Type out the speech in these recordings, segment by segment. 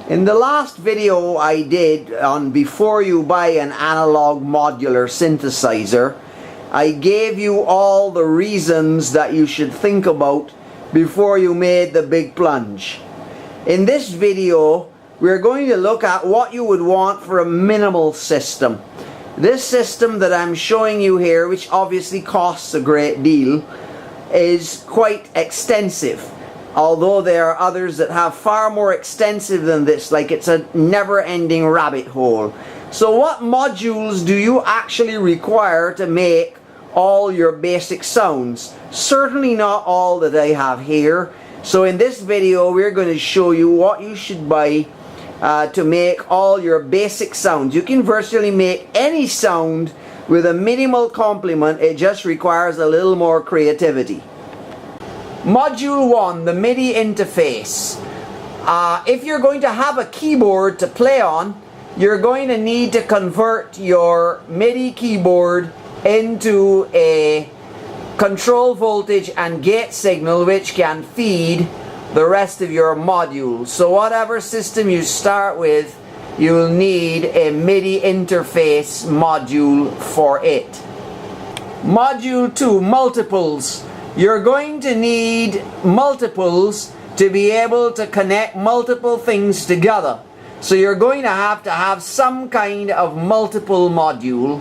In the last video I did on before you buy an analog modular synthesizer, I gave you all the reasons that you should think about before you made the big plunge. In this video, we're going to look at what you would want for a minimal system. This system that I'm showing you here, which obviously costs a great deal, is quite extensive. Although there are others that have far more extensive than this, like it's a never-ending rabbit hole. So what modules do you actually require to make all your basic sounds? Certainly not all that I have here. So in this video we're going to show you what you should buy to make all your basic sounds. You can virtually make any sound with a minimal complement. It just requires a little more creativity. Module 1, the MIDI interface. If you're going to have a keyboard to play on, you're going to need to convert your MIDI keyboard into a control voltage and gate signal which can feed the rest of your modules. So whatever system you start with, you'll need a MIDI interface module for it. Module 2, multiples. You're going to need multiples to be able to connect multiple things together. So you're going to have some kind of multiple module.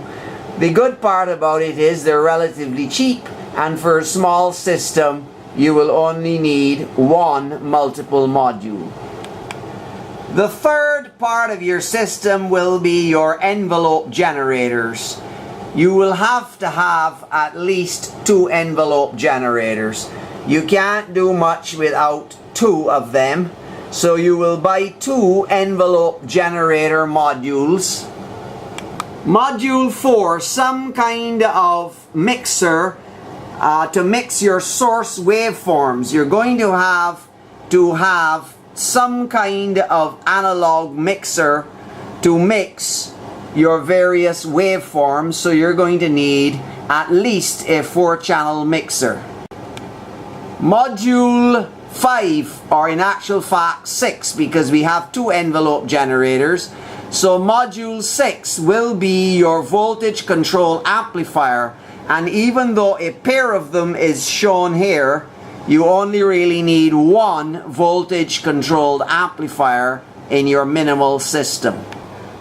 The good part about it is they're relatively cheap, and for a small system you will only need one multiple module. The third part of your system will be your envelope generators. You will have to have at least 2 envelope generators. You can't do much without 2 of them. So you will buy 2 envelope generator modules. Module 4, some kind of mixer to mix your source waveforms. You're going to have some kind of analog mixer to mix your various waveforms, so you're going to need at least a 4-channel mixer. Module 5, or in actual fact 6, because we have 2 envelope generators. So module 6 will be your voltage control amplifier, and even though a pair of them is shown here, you only really need 1 voltage controlled amplifier in your minimal system.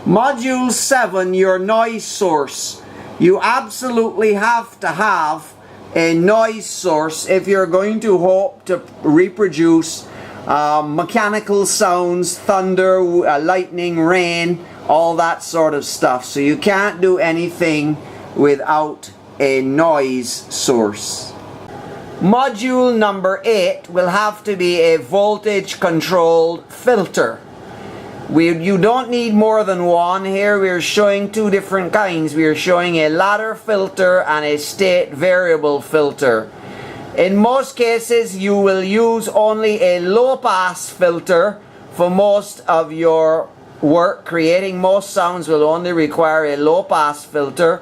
Module 7, your noise source. You absolutely have to have a noise source if you're going to hope to reproduce mechanical sounds, thunder, lightning, rain, all that sort of stuff. So you can't do anything without a noise source. Module number 8 will have to be a voltage controlled filter. You don't need more than one. Here we're showing 2 different kinds. We're showing a ladder filter and a state variable filter. In most cases you will use only a low pass filter for most of your work. Creating most sounds will only require a low pass filter,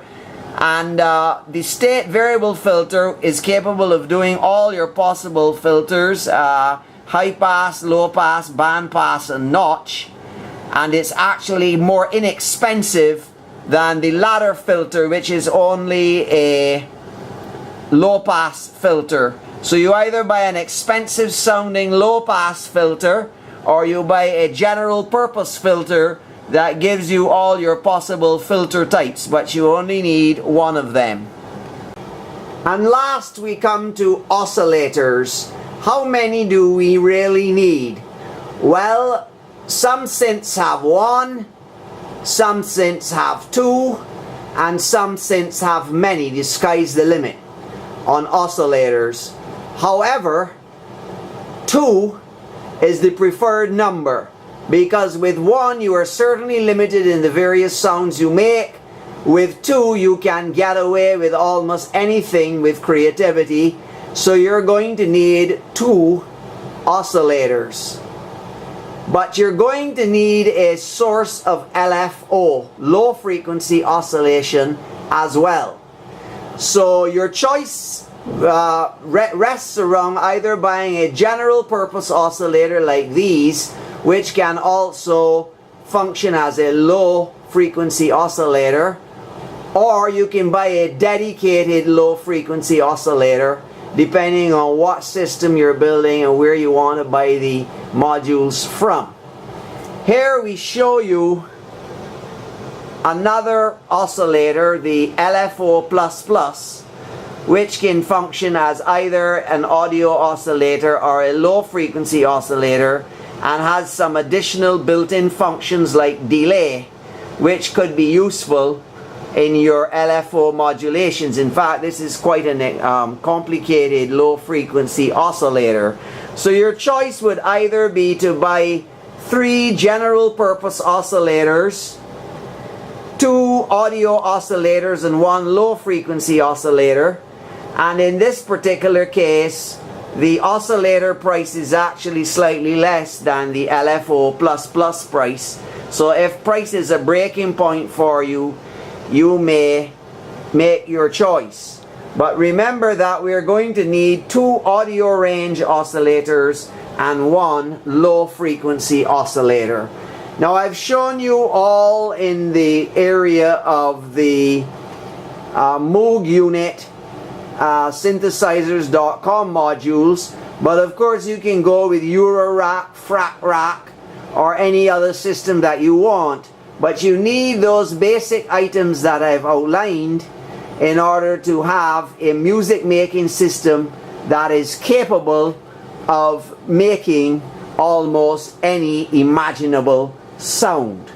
and the state variable filter is capable of doing all your possible filters, high pass, low pass, band pass and notch. And it's actually more inexpensive than the ladder filter, which is only a low pass filter. So you either buy an expensive sounding low pass filter, or you buy a general purpose filter that gives you all your possible filter types, but you only need one of them. And last we come to oscillators. How many do we really need? Well, some synths have 1, some synths have 2, and some synths have many. The sky's the limit on oscillators. However, 2 is the preferred number, because with 1 you are certainly limited in the various sounds you make. With 2 you can get away with almost anything with creativity. So you're going to need 2 oscillators. But you're going to need a source of LFO, low frequency oscillation, as well. So your choice rests around either buying a general purpose oscillator like these, which can also function as a low frequency oscillator, or you can buy a dedicated low frequency oscillator depending on what system you're building and where you want to buy the modules from. Here we show you another oscillator, the LFO++, which can function as either an audio oscillator or a low frequency oscillator, and has some additional built-in functions like delay, which could be useful in your LFO modulations. In fact, this is quite a complicated low frequency oscillator. So your choice would either be to buy 3 general purpose oscillators, 2 audio oscillators and 1 low frequency oscillator, and in this particular case the oscillator price is actually slightly less than the LFO++ price. So if price is a breaking point for you, you may make your choice. But remember that we are going to need 2 audio range oscillators and 1 low frequency oscillator. Now I've shown you all in the area of the Moog unit synthesizers.com modules, but of course you can go with Eurorack, Frac Rack, or any other system that you want. But you need those basic items that I've outlined in order to have a music making system that is capable of making almost any imaginable sound.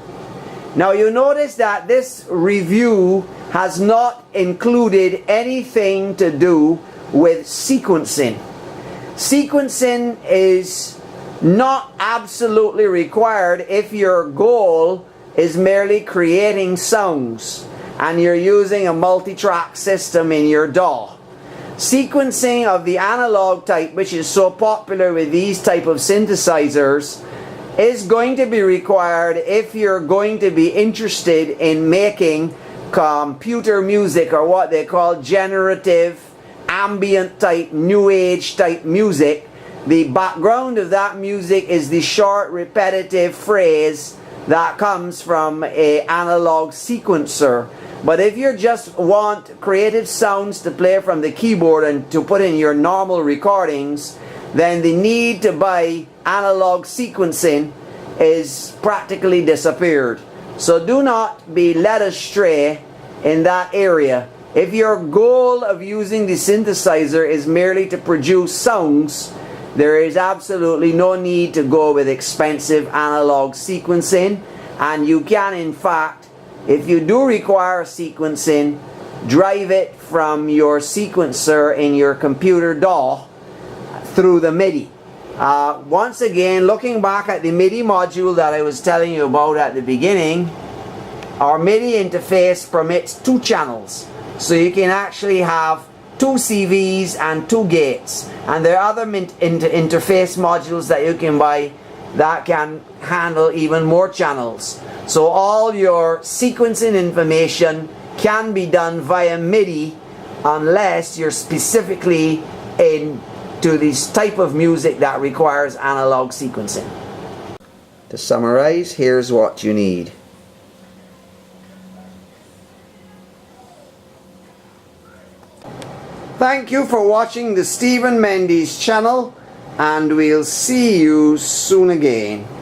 Now you notice that this review has not included anything to do with sequencing. Sequencing is not absolutely required if your goal is merely creating sounds and you're using a multi-track system in your DAW. Sequencing of the analog type, which is so popular with these type of synthesizers, is going to be required if you're going to be interested in making computer music, or what they call generative, ambient type, new age type music. The background of that music is the short repetitive phrase that comes from an analog sequencer. But if you just want creative sounds to play from the keyboard and to put in your normal recordings, then the need to buy analog sequencing is practically disappeared. So do not be led astray in that area. If your goal of using the synthesizer is merely to produce sounds, there is absolutely no need to go with expensive analog sequencing, and you can, in fact, if you do require sequencing, drive it from your sequencer in your computer DAW through the MIDI. Once again, looking back at the MIDI module that I was telling you about at the beginning, our MIDI interface permits 2 channels. So you can actually have 2 CVs and 2 gates. And there are other interface modules that you can buy that can handle even more channels. So all your sequencing information can be done via MIDI unless you're specifically into this type of music that requires analog sequencing. To summarize, here's what you need. Thank you for watching the Stephen Mendes channel, and we'll see you soon again.